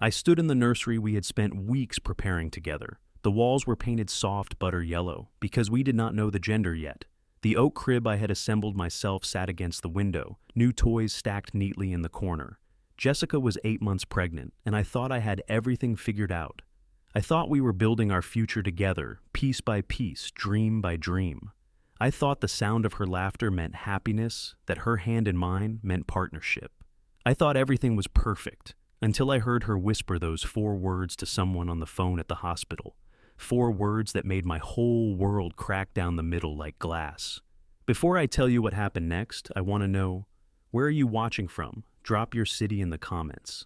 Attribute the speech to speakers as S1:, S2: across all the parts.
S1: I stood in the nursery we had spent weeks preparing together. The walls were painted soft butter yellow, because we did not know the gender yet. The oak crib I had assembled myself sat against the window, new toys stacked neatly in the corner. Jessica was 8 months pregnant, and I thought I had everything figured out. I thought we were building our future together, piece by piece, dream by dream. I thought the sound of her laughter meant happiness, that her hand in mine meant partnership. I thought everything was perfect, until I heard her whisper those 4 words to someone on the phone at the hospital. 4 words that made my whole world crack down the middle like glass. Before I tell you what happened next, I want to know, where are you watching from? Drop your city in the comments.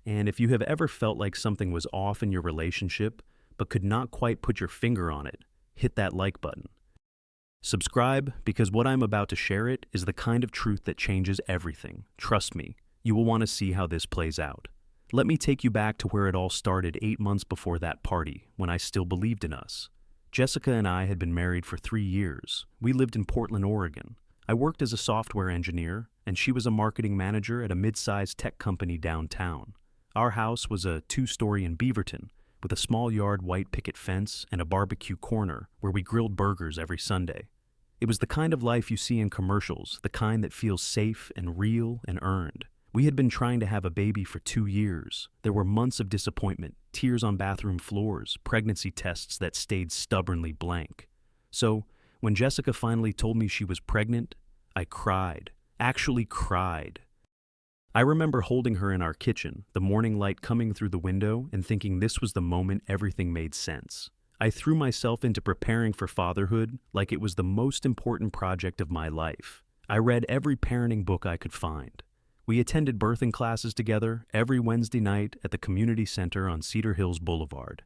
S1: And if you have ever felt like something was off in your relationship, but could not quite put your finger on it, hit that like button. Subscribe, because what I'm about to share it is the kind of truth that changes everything. Trust me, you will want to see how this plays out. Let me take you back to where it all started 8 months before that party, when I still believed in us. Jessica and I had been married for 3 years. We lived in Portland, Oregon. I worked as a software engineer, and she was a marketing manager at a mid-sized tech company downtown. Our house was a 2-story in Beaverton, with a small yard white picket fence and a barbecue corner where we grilled burgers every Sunday. It was the kind of life you see in commercials, the kind that feels safe and real and earned. We had been trying to have a baby for 2 years. There were months of disappointment, tears on bathroom floors, pregnancy tests that stayed stubbornly blank. So, when Jessica finally told me she was pregnant, I cried. Actually cried. I remember holding her in our kitchen, the morning light coming through the window, and thinking this was the moment everything made sense. I threw myself into preparing for fatherhood like it was the most important project of my life. I read every parenting book I could find. We attended birthing classes together every Wednesday night at the community center on Cedar Hills Boulevard.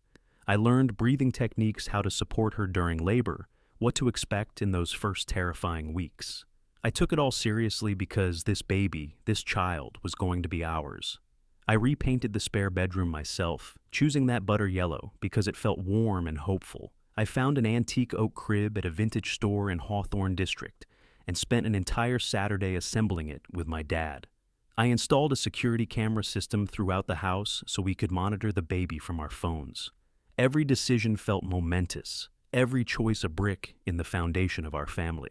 S1: I learned breathing techniques, how to support her during labor, what to expect in those first terrifying weeks. I took it all seriously because this baby, this child, was going to be ours. I repainted the spare bedroom myself, choosing that butter yellow because it felt warm and hopeful. I found an antique oak crib at a vintage store in Hawthorne District and spent an entire Saturday assembling it with my dad. I installed a security camera system throughout the house so we could monitor the baby from our phones. Every decision felt momentous, every choice a brick in the foundation of our family.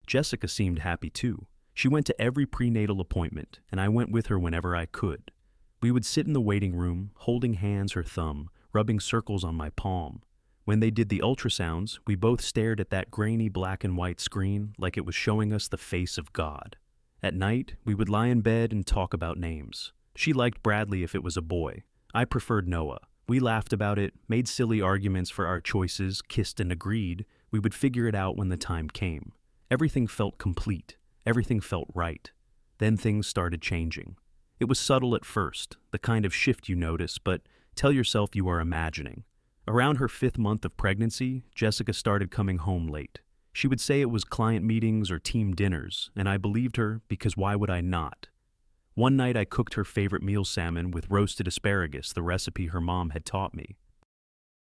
S1: Jessica seemed happy too. She went to every prenatal appointment, and I went with her whenever I could. We would sit in the waiting room, holding hands, her thumb, rubbing circles on my palm. When they did the ultrasounds, we both stared at that grainy black and white screen like it was showing us the face of God. At night, we would lie in bed and talk about names. She liked Bradley if it was a boy. I preferred Noah. We laughed about it, made silly arguments for our choices, kissed and agreed. We would figure it out when the time came. Everything felt complete. Everything felt right. Then things started changing. It was subtle at first, the kind of shift you notice, but tell yourself you are imagining. Around her 5th month of pregnancy, Jessica started coming home late. She would say it was client meetings or team dinners, and I believed her because why would I not? One night I cooked her favorite meal salmon with roasted asparagus, the recipe her mom had taught me.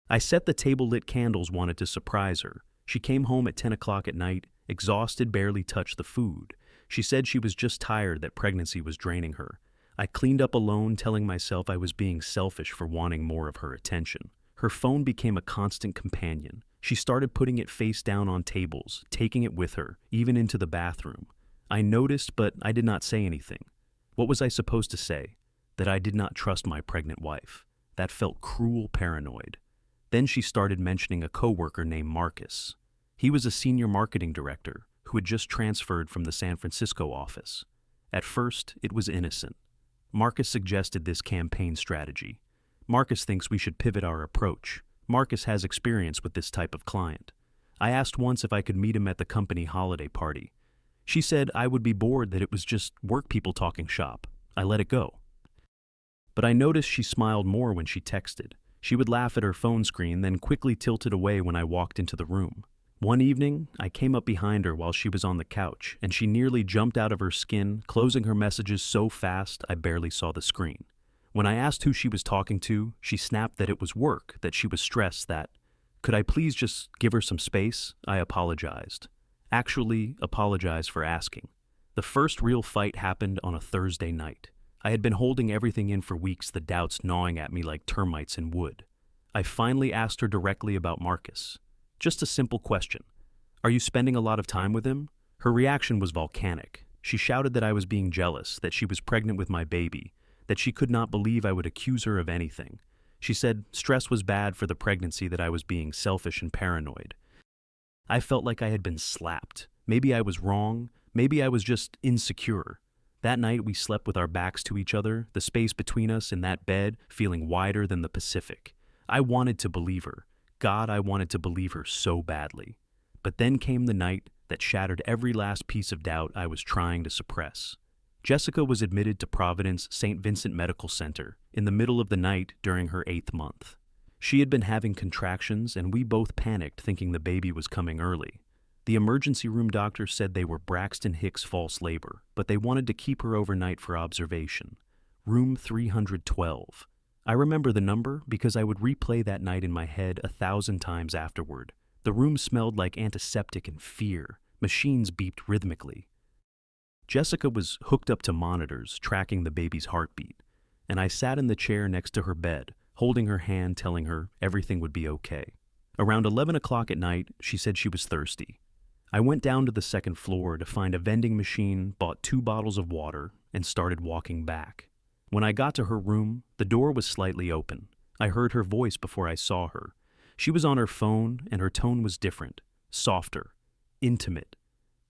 S1: I set the table, lit candles, wanted to surprise her. She came home at 10 o'clock at night, exhausted, barely touched the food. She said she was just tired, that pregnancy was draining her. I cleaned up alone, telling myself I was being selfish for wanting more of her attention. Her phone became a constant companion. She started putting it face down on tables, taking it with her, even into the bathroom. I noticed, but I did not say anything. What was I supposed to say? That I did not trust my pregnant wife. That felt cruel, paranoid. Then she started mentioning a coworker named Marcus. He was a senior marketing director who had just transferred from the San Francisco office. At first, it was innocent. Marcus suggested this campaign strategy. Marcus thinks we should pivot our approach. Marcus has experience with this type of client. I asked once if I could meet him at the company holiday party. She said I would be bored, that it was just work people talking shop. I let it go. But I noticed she smiled more when she texted. She would laugh at her phone screen, then quickly tilted away when I walked into the room. One evening, I came up behind her while she was on the couch, and she nearly jumped out of her skin, closing her messages so fast I barely saw the screen. When I asked who she was talking to, she snapped that it was work, that she was stressed, that, could I please just give her some space? I apologized. Actually, apologized for asking. The first real fight happened on a Thursday night. I had been holding everything in for weeks, the doubts gnawing at me like termites in wood. I finally asked her directly about Marcus. Just a simple question. Are you spending a lot of time with him? Her reaction was volcanic. She shouted that I was being jealous, that she was pregnant with my baby, that she could not believe I would accuse her of anything. She said stress was bad for the pregnancy, that I was being selfish and paranoid. I felt like I had been slapped. Maybe I was wrong. Maybe I was just insecure. That night we slept with our backs to each other, the space between us in that bed feeling wider than the Pacific. I wanted to believe her. God, I wanted to believe her so badly. But then came the night that shattered every last piece of doubt I was trying to suppress. Jessica was admitted to Providence St. Vincent Medical Center in the middle of the night during her 8th month. She had been having contractions, and we both panicked, thinking the baby was coming early. The emergency room doctor said they were Braxton Hicks false labor, but they wanted to keep her overnight for observation. Room 312. I remember the number because I would replay that night in my head 1,000 times afterward. The room smelled like antiseptic and fear. Machines beeped rhythmically. Jessica was hooked up to monitors, tracking the baby's heartbeat, and I sat in the chair next to her bed, holding her hand, telling her everything would be okay. Around 11 o'clock at night, she said she was thirsty. I went down to the 2nd floor to find a vending machine, bought 2 bottles of water, and started walking back. When I got to her room, the door was slightly open. I heard her voice before I saw her. She was on her phone, and her tone was different, softer, intimate.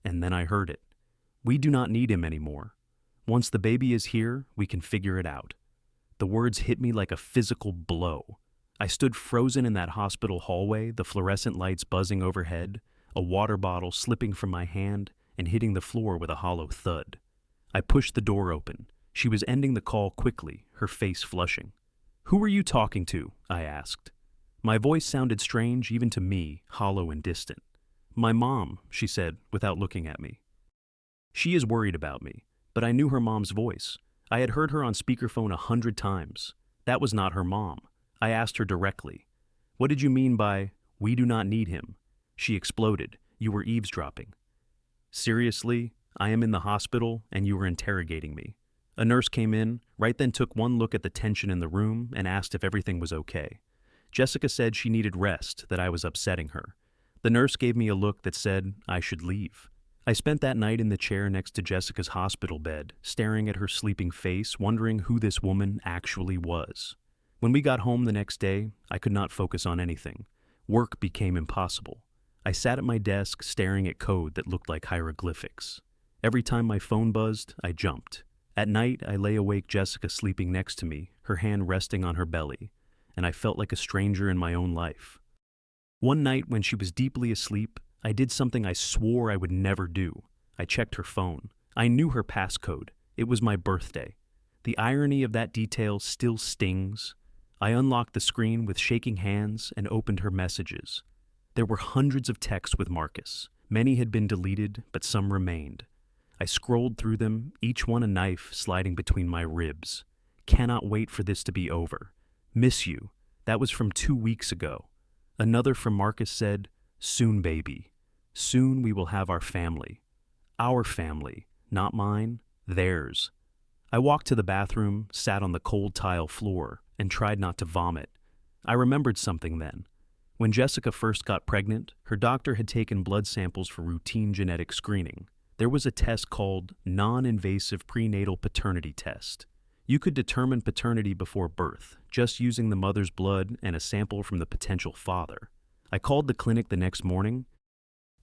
S1: And then I heard it. We do not need him anymore. Once the baby is here, we can figure it out. The words hit me like a physical blow. I stood frozen in that hospital hallway, the fluorescent lights buzzing overhead, a water bottle slipping from my hand and hitting the floor with a hollow thud. I pushed the door open. She was ending the call quickly, her face flushing. "Who are you talking to?" I asked. My voice sounded strange even to me, hollow and distant. "My mom," she said, without looking at me. She is worried about me, but I knew her mom's voice. I had heard her on speakerphone 100 times. That was not her mom. I asked her directly, "What did you mean by, 'we do not need him'?" She exploded. "You were eavesdropping." "Seriously? I am in the hospital, and you were interrogating me." A nurse came in, right then took one look at the tension in the room and asked if everything was okay. Jessica said she needed rest, that I was upsetting her. The nurse gave me a look that said I should leave. I spent that night in the chair next to Jessica's hospital bed, staring at her sleeping face, wondering who this woman actually was. When we got home the next day, I could not focus on anything. Work became impossible. I sat at my desk, staring at code that looked like hieroglyphics. Every time my phone buzzed, I jumped. At night, I lay awake, Jessica sleeping next to me, her hand resting on her belly, and I felt like a stranger in my own life. One night, when she was deeply asleep, I did something I swore I would never do. I checked her phone. I knew her passcode. It was my birthday. The irony of that detail still stings. I unlocked the screen with shaking hands and opened her messages. There were hundreds of texts with Marcus. Many had been deleted, but some remained. I scrolled through them, each one a knife sliding between my ribs. "Cannot wait for this to be over. Miss you." That was from 2 weeks ago. Another from Marcus said, "Soon, baby. Soon we will have our family. Our family, not mine, theirs." I walked to the bathroom, sat on the cold tile floor, and tried not to vomit. I remembered something then. When Jessica first got pregnant, her doctor had taken blood samples for routine genetic screening. There was a test called non-invasive prenatal paternity test. You could determine paternity before birth, just using the mother's blood and a sample from the potential father. I called the clinic the next morning.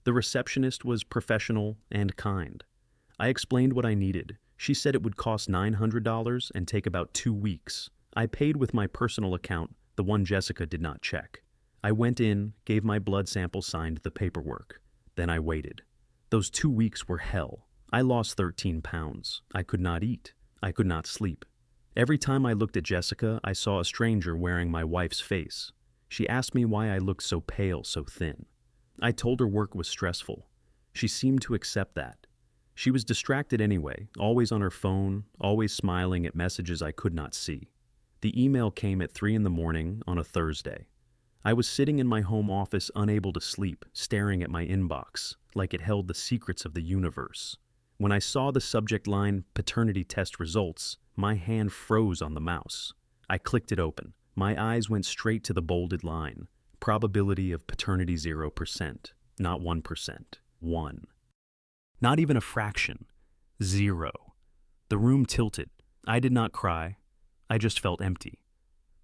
S1: The receptionist was professional and kind. I explained what I needed. She said it would cost $900 and take about 2 weeks. I paid with my personal account, the one Jessica did not check. I went in, gave my blood sample, signed the paperwork. Then I waited. Those 2 weeks were hell. I lost 13 pounds. I could not eat. I could not sleep. Every time I looked at Jessica, I saw a stranger wearing my wife's face. She asked me why I looked so pale, so thin. I told her work was stressful. She seemed to accept that. She was distracted anyway, always on her phone, always smiling at messages I could not see. The email came at 3 in the morning on a Thursday. I was sitting in my home office, unable to sleep, staring at my inbox, like it held the secrets of the universe. When I saw the subject line, "paternity test results," My hand froze on the mouse. I clicked it open. My eyes went straight to the bolded line. Probability of paternity 0%, not 1%. 1. Not even a fraction. 0. The room tilted. I did not cry. I just felt empty.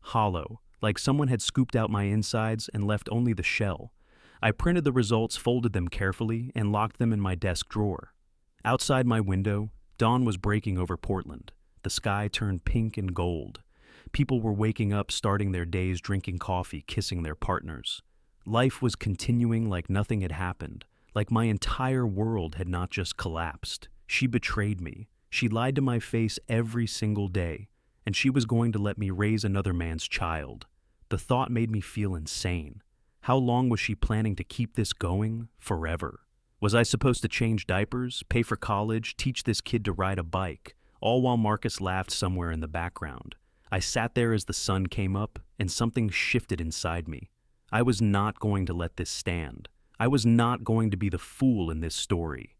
S1: Hollow, like someone had scooped out my insides and left only the shell. I printed the results, folded them carefully, and locked them in my desk drawer. Outside my window, dawn was breaking over Portland. The sky turned pink and gold. People were waking up, starting their days drinking coffee, kissing their partners. Life was continuing like nothing had happened, like my entire world had not just collapsed. She betrayed me. She lied to my face every single day, and she was going to let me raise another man's child. The thought made me feel insane. How long was she planning to keep this going? Forever. Was I supposed to change diapers, pay for college, teach this kid to ride a bike, all while Marcus laughed somewhere in the background? I sat there as the sun came up, and something shifted inside me. I was not going to let this stand. I was not going to be the fool in this story.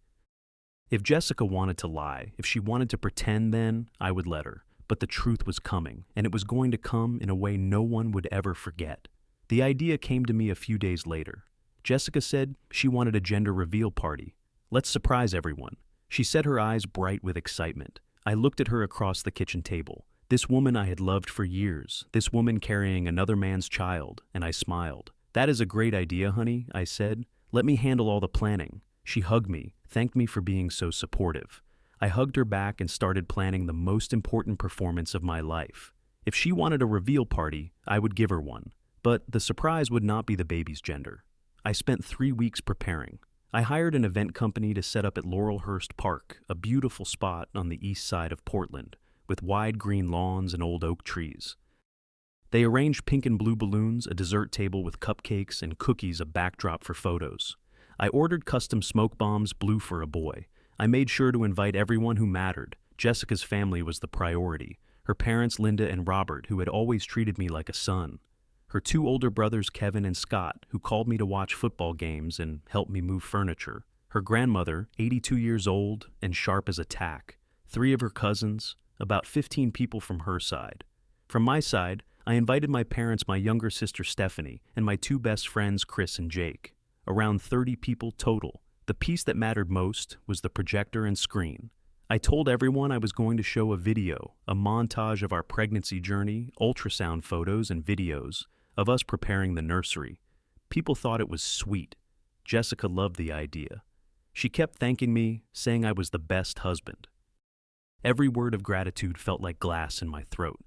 S1: If Jessica wanted to lie, if she wanted to pretend, then I would let her. But the truth was coming, and it was going to come in a way no one would ever forget. The idea came to me a few days later. Jessica said she wanted a gender reveal party. Let's surprise everyone. She said, her eyes bright with excitement. I looked at her across the kitchen table. This woman I had loved for years, this woman carrying another man's child, and I smiled. That is a great idea, honey, I said. Let me handle all the planning. She hugged me, thanked me for being so supportive. I hugged her back and started planning the most important performance of my life. If she wanted a reveal party, I would give her one. But the surprise would not be the baby's gender. I spent 3 weeks preparing. I hired an event company to set up at Laurelhurst Park, a beautiful spot on the east side of Portland, with wide green lawns and old oak trees. They arranged pink and blue balloons, a dessert table with cupcakes and cookies, a backdrop for photos. I ordered custom smoke bombs, blue for a boy. I made sure to invite everyone who mattered. Jessica's family was the priority. Her parents, Linda and Robert, who had always treated me like a son. Her 2 older brothers, Kevin and Scott, who called me to watch football games and helped me move furniture. Her grandmother, 82 years old and sharp as a tack. 3 of her cousins, about 15 people from her side. From my side, I invited my parents, my younger sister Stephanie, and my 2 best friends, Chris and Jake. Around 30 people total. The piece that mattered most was the projector and screen. I told everyone I was going to show a video, a montage of our pregnancy journey, ultrasound photos and videos of us preparing the nursery. People thought it was sweet. Jessica loved the idea. She kept thanking me, saying I was the best husband. Every word of gratitude felt like glass in my throat.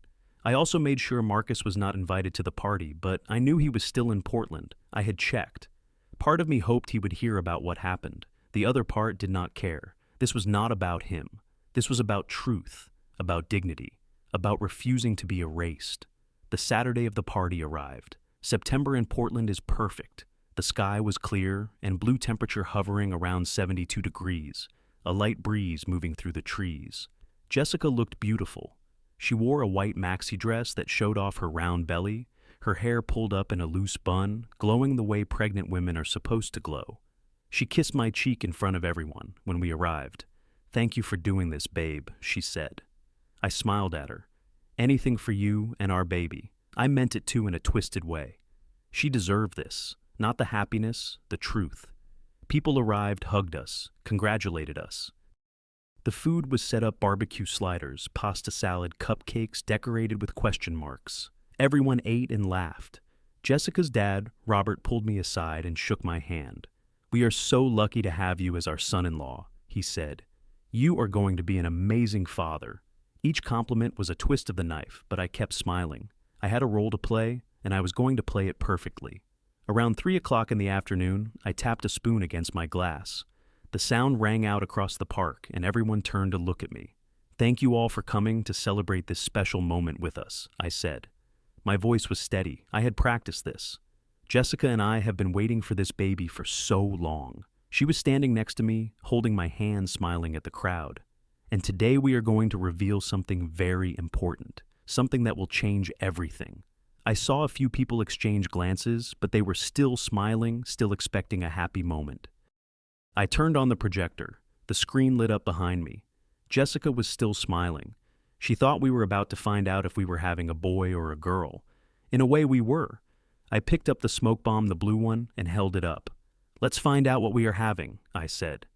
S1: I also made sure Marcus was not invited to the party, but I knew he was still in Portland. I had checked. Part of me hoped he would hear about what happened. The other part did not care. This was not about him. This was about truth, about dignity, about refusing to be erased. The Saturday of the party arrived. September in Portland is perfect. The sky was clear and blue temperature hovering around 72 degrees, a light breeze moving through the trees. Jessica looked beautiful. She wore a white maxi dress that showed off her round belly, her hair pulled up in a loose bun, glowing the way pregnant women are supposed to glow. She kissed my cheek in front of everyone when we arrived. "Thank you for doing this, babe," she said. I smiled at her. "Anything for you and our baby." I meant it too in a twisted way. She deserved this, not the happiness, the truth. People arrived, hugged us, congratulated us. The food was set up: barbecue sliders, pasta salad, cupcakes decorated with question marks. Everyone ate and laughed. Jessica's dad, Robert, pulled me aside and shook my hand. "We are so lucky to have you as our son-in-law," he said. "You are going to be an amazing father." Each compliment was a twist of the knife, but I kept smiling. I had a role to play, and I was going to play it perfectly. Around 3 o'clock in the afternoon, I tapped a spoon against my glass. The sound rang out across the park, and everyone turned to look at me. "Thank you all for coming to celebrate this special moment with us," I said. My voice was steady. I had practiced this. Jessica and I have been waiting for this baby for so long. She was standing next to me, holding my hand, smiling at the crowd. And today we are going to reveal something very important, something that will change everything. I saw a few people exchange glances, but they were still smiling, still expecting a happy moment. I turned on the projector. The screen lit up behind me. Jessica was still smiling. She thought we were about to find out if we were having a boy or a girl. In a way, we were. I picked up the smoke bomb, the blue one, and held it up. "Let's find out what we are having," I said.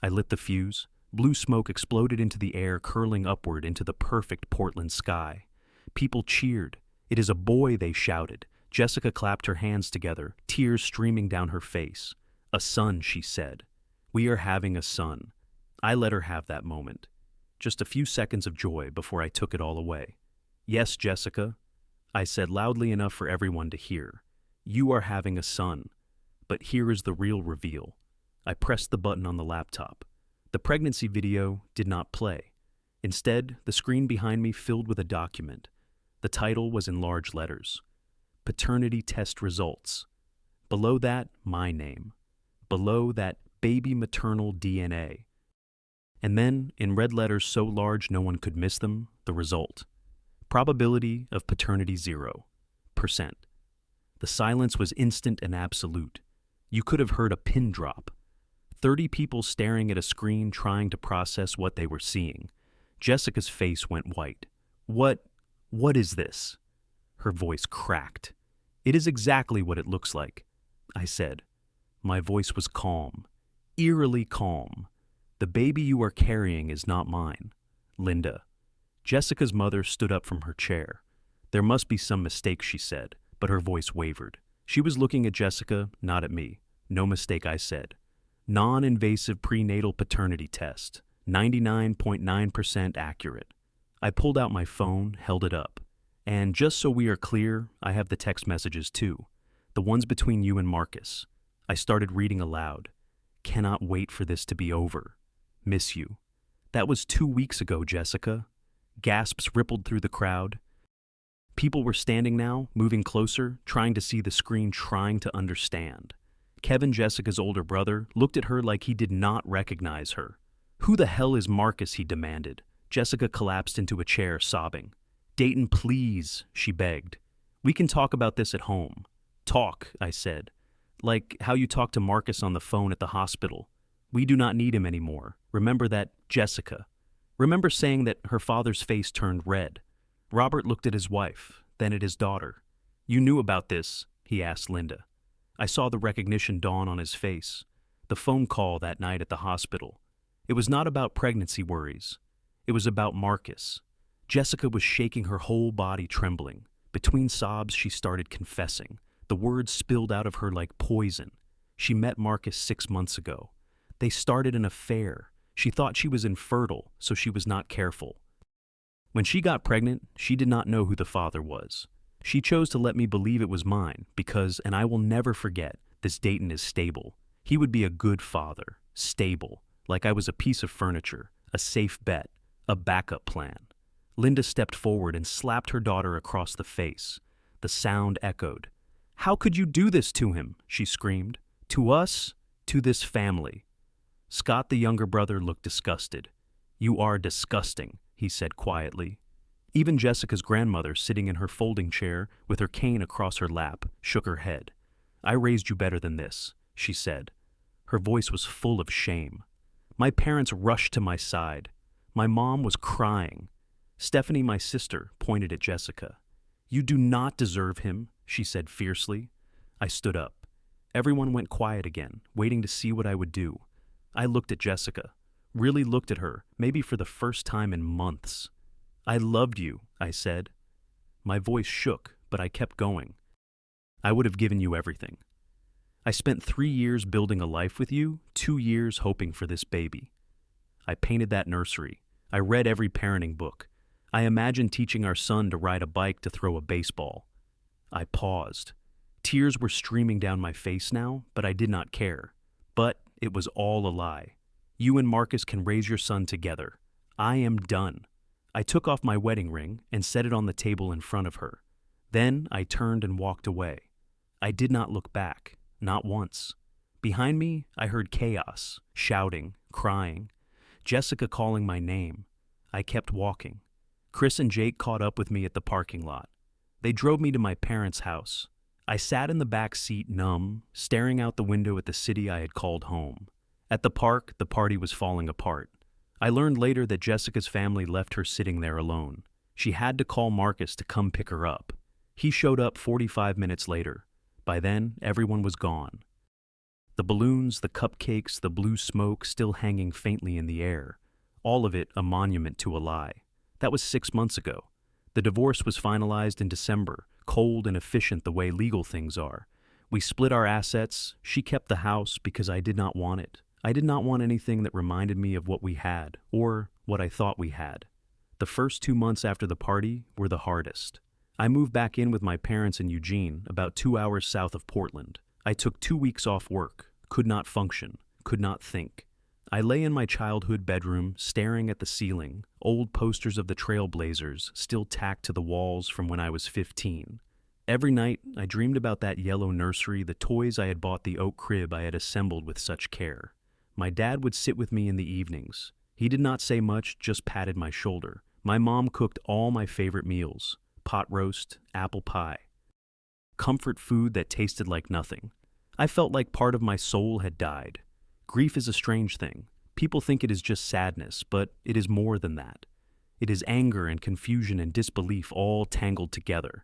S1: I lit the fuse. Blue smoke exploded into the air, curling upward into the perfect Portland sky. People cheered. "It is a boy," they shouted. Jessica clapped her hands together, tears streaming down her face. "A son," she said. "We are having a son." I let her have that moment. Just a few seconds of joy before I took it all away. "Yes, Jessica," I said loudly enough for everyone to hear. "You are having a son. But here is the real reveal." I pressed the button on the laptop. The pregnancy video did not play. Instead, the screen behind me filled with a document. The title was in large letters. Paternity test results. Below that, my name. Below that, baby maternal DNA. And then, in red letters so large no one could miss them, the result. Probability of paternity 0%. The silence was instant and absolute. You could have heard a pin drop. 30 people staring at a screen trying to process what they were seeing. Jessica's face went white. What is this?" Her voice cracked. "It is exactly what it looks like," I said. My voice was calm, eerily calm. "The baby you are carrying is not mine, Linda." Jessica's mother stood up from her chair. "There must be some mistake," she said, but her voice wavered. She was looking at Jessica, not at me. "No mistake," I said. "Non-invasive prenatal paternity test, 99.9% accurate." I pulled out my phone, held it up. "And just so we are clear, I have the text messages too. The ones between you and Marcus." I started reading aloud. "Cannot wait for this to be over. Miss you." "That was 2 weeks ago, Jessica." Gasps rippled through the crowd. People were standing now, moving closer, trying to see the screen, trying to understand. Kevin, Jessica's older brother, looked at her like he did not recognize her. "Who the hell is Marcus?" he demanded. Jessica collapsed into a chair, sobbing. "Dayton, please," she begged. "We can talk about this at home." "Talk," I said. "Like how you talked to Marcus on the phone at the hospital. We do not need him anymore. Remember that, Jessica." Remember saying that her father's face turned red. Robert looked at his wife, then at his daughter. "You knew about this?" he asked Linda. I saw the recognition dawn on his face. The phone call that night at the hospital. It was not about pregnancy worries. It was about Marcus. Jessica was shaking, her whole body trembling. Between sobs, she started confessing. The words spilled out of her like poison. She met Marcus 6 months ago. They started an affair. She thought she was infertile, so she was not careful. When she got pregnant, she did not know who the father was. She chose to let me believe it was mine because, and I will never forget, this Dayton is stable. He would be a good father, stable, like I was a piece of furniture, a safe bet, a backup plan. Linda stepped forward and slapped her daughter across the face. The sound echoed. "How could you do this to him?" she screamed. "To us, to this family." Scott, the younger brother, looked disgusted. "You are disgusting," he said quietly. Even Jessica's grandmother, sitting in her folding chair with her cane across her lap, shook her head. "I raised you better than this," she said. Her voice was full of shame. My parents rushed to my side. My mom was crying. Stephanie, my sister, pointed at Jessica. "You do not deserve him," she said fiercely. I stood up. Everyone went quiet again, waiting to see what I would do. I looked at Jessica, really looked at her, maybe for the first time in months. "I loved you," I said. My voice shook, but I kept going. "I would have given you everything. I spent 3 years building a life with you, 2 years hoping for this baby. I painted that nursery. I read every parenting book. I imagined teaching our son to ride a bike, to throw a baseball." I paused. Tears were streaming down my face now, but I did not care. But it was all a lie. "You and Marcus can raise your son together. I am done." I took off my wedding ring and set it on the table in front of her. Then I turned and walked away. I did not look back, not once. Behind me, I heard chaos, shouting, crying, Jessica calling my name. I kept walking. Chris and Jake caught up with me at the parking lot. They drove me to my parents' house. I sat in the back seat, numb, staring out the window at the city I had called home. At the park, the party was falling apart. I learned later that Jessica's family left her sitting there alone. She had to call Marcus to come pick her up. He showed up 45 minutes later. By then, everyone was gone. The balloons, the cupcakes, the blue smoke still hanging faintly in the air. All of it a monument to a lie. That was 6 months ago. The divorce was finalized in December, cold and efficient the way legal things are. We split our assets. She kept the house because I did not want it. I did not want anything that reminded me of what we had, or what I thought we had. The first 2 months after the party were the hardest. I moved back in with my parents in Eugene, about 2 hours south of Portland. I took 2 weeks off work, could not function, could not think. I lay in my childhood bedroom, staring at the ceiling, old posters of the Trailblazers still tacked to the walls from when I was 15. Every night, I dreamed about that yellow nursery, the toys I had bought, the oak crib I had assembled with such care. My dad would sit with me in the evenings. He did not say much, just patted my shoulder. My mom cooked all my favorite meals: pot roast, apple pie. Comfort food that tasted like nothing. I felt like part of my soul had died. Grief is a strange thing. People think it is just sadness, but it is more than that. It is anger and confusion and disbelief all tangled together.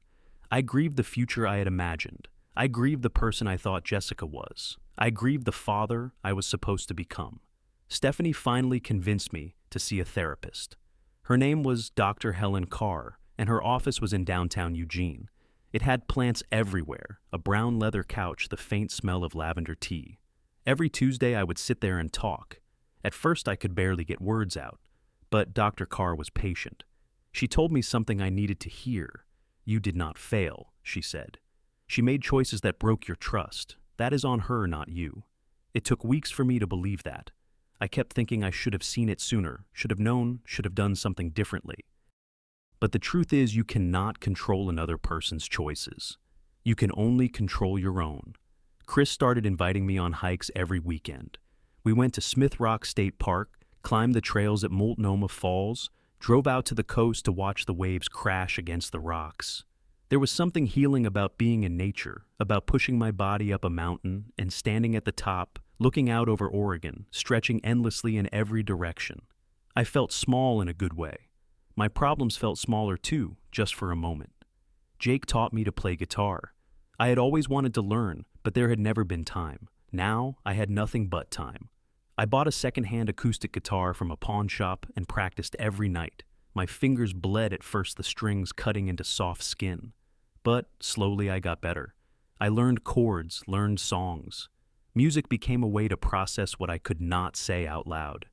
S1: I grieved the future I had imagined. I grieved the person I thought Jessica was. I grieved the father I was supposed to become. Stephanie finally convinced me to see a therapist. Her name was Dr. Helen Carr, and her office was in downtown Eugene. It had plants everywhere, a brown leather couch, the faint smell of lavender tea. Every Tuesday I would sit there and talk. At first I could barely get words out, but Dr. Carr was patient. She told me something I needed to hear. "You did not fail," she said. "She made choices that broke your trust. That is on her, not you." It took weeks for me to believe that. I kept thinking I should have seen it sooner, should have known, should have done something differently. But the truth is, you cannot control another person's choices. You can only control your own. Chris started inviting me on hikes every weekend. We went to Smith Rock State Park, climbed the trails at Multnomah Falls, drove out to the coast to watch the waves crash against the rocks. There was something healing about being in nature, about pushing my body up a mountain and standing at the top, looking out over Oregon, stretching endlessly in every direction. I felt small in a good way. My problems felt smaller too, just for a moment. Jake taught me to play guitar. I had always wanted to learn, but there had never been time. Now, I had nothing but time. I bought a second-hand acoustic guitar from a pawn shop and practiced every night. My fingers bled at first, the strings cutting into soft skin. But slowly I got better. I learned chords, learned songs. Music became a way to process what I could not say out loud.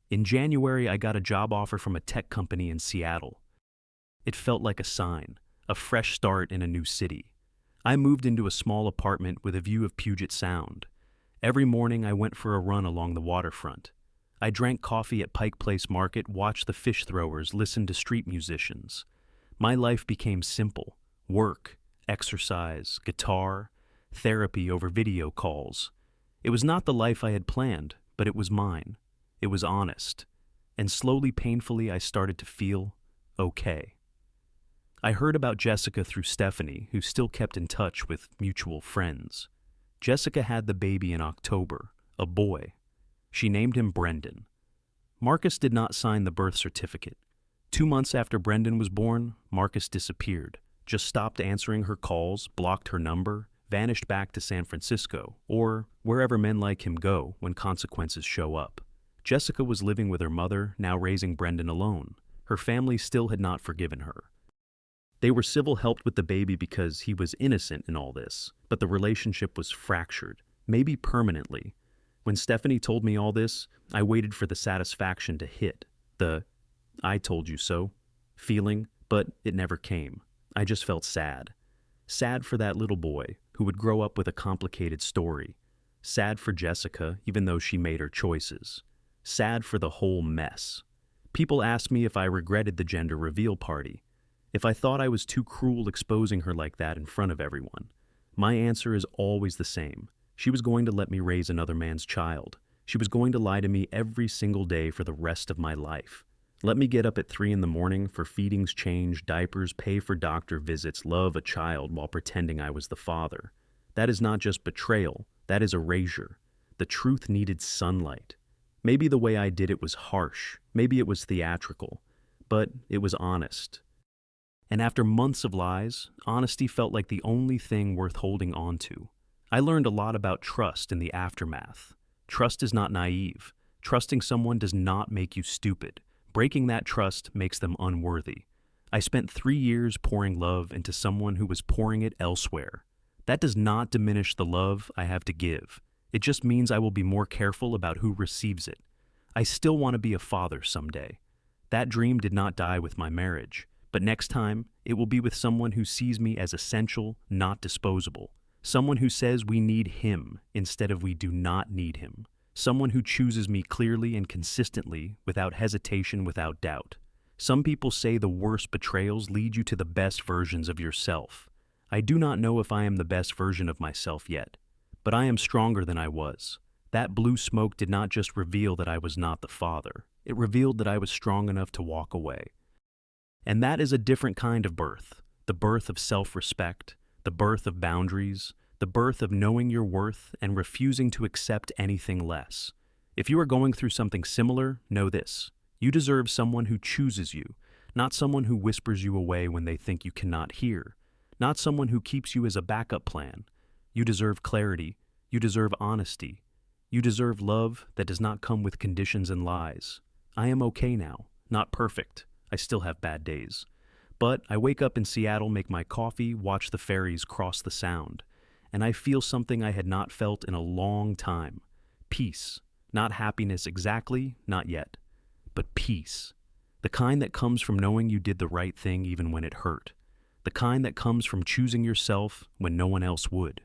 S1: In January, I got a job offer from a tech company in Seattle. It felt like a sign, a fresh start in a new city. I moved into a small apartment with a view of Puget Sound. Every morning I went for a run along the waterfront. I drank coffee at Pike Place Market, watched the fish throwers, listened to street musicians. My life became simple: work, exercise, guitar, therapy over video calls. It was not the life I had planned, but it was mine. It was honest. And slowly, painfully, I started to feel okay. I heard about Jessica through Stephanie, who still kept in touch with mutual friends. Jessica had the baby in October, a boy. She named him Brendan. Marcus did not sign the birth certificate. 2 months after Brendan was born, Marcus disappeared, just stopped answering her calls, blocked her number, vanished back to San Francisco, or wherever men like him go when consequences show up. Jessica was living with her mother, now raising Brendan alone. Her family still had not forgiven her. They were civil, helped with the baby because he was innocent in all this, but the relationship was fractured, maybe permanently. When Stephanie told me all this, I waited for the satisfaction to hit, the "I told you so" feeling, but it never came. I just felt sad. Sad for that little boy who would grow up with a complicated story. Sad for Jessica, even though she made her choices. Sad for the whole mess. People asked me if I regretted the gender reveal party, if I thought I was too cruel exposing her like that in front of everyone. My answer is always the same. She was going to let me raise another man's child. She was going to lie to me every single day for the rest of my life. Let me get up at 3 in the morning for feedings, change, diapers, pay for doctor visits, love a child while pretending I was the father. That is not just betrayal, that is erasure. The truth needed sunlight. Maybe the way I did it was harsh, maybe it was theatrical, but it was honest. And after months of lies, honesty felt like the only thing worth holding on to. I learned a lot about trust in the aftermath. Trust is not naive. Trusting someone does not make you stupid. Breaking that trust makes them unworthy. I spent 3 years pouring love into someone who was pouring it elsewhere. That does not diminish the love I have to give. It just means I will be more careful about who receives it. I still want to be a father someday. That dream did not die with my marriage, but next time, it will be with someone who sees me as essential, not disposable. Someone who says we need him instead of we do not need him. Someone who chooses me clearly and consistently, without hesitation, without doubt. Some people say the worst betrayals lead you to the best versions of yourself. I do not know if I am the best version of myself yet, but I am stronger than I was. That blue smoke did not just reveal that I was not the father. It revealed that I was strong enough to walk away. And that is a different kind of birth, the birth of self-respect, the birth of boundaries, the birth of knowing your worth and refusing to accept anything less. If you are going through something similar, know this. You deserve someone who chooses you, not someone who whispers you away when they think you cannot hear, not someone who keeps you as a backup plan. You deserve clarity. You deserve honesty. You deserve love that does not come with conditions and lies. I am okay now, not perfect. I still have bad days. But I wake up in Seattle, make my coffee, watch the ferries cross the Sound, and I feel something I had not felt in a long time. Peace. Not happiness exactly, not yet, but peace. The kind that comes from knowing you did the right thing even when it hurt. The kind that comes from choosing yourself when no one else would.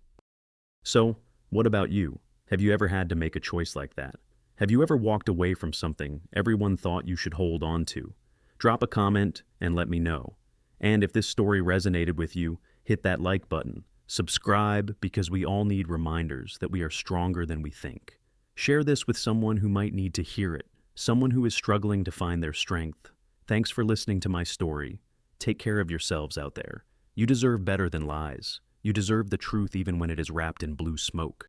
S1: So, what about you? Have you ever had to make a choice like that? Have you ever walked away from something everyone thought you should hold on to? Drop a comment and let me know. And if this story resonated with you, hit that like button. Subscribe, because we all need reminders that we are stronger than we think. Share this with someone who might need to hear it, someone who is struggling to find their strength. Thanks for listening to my story. Take care of yourselves out there. You deserve better than lies. You deserve the truth even when it is wrapped in blue smoke.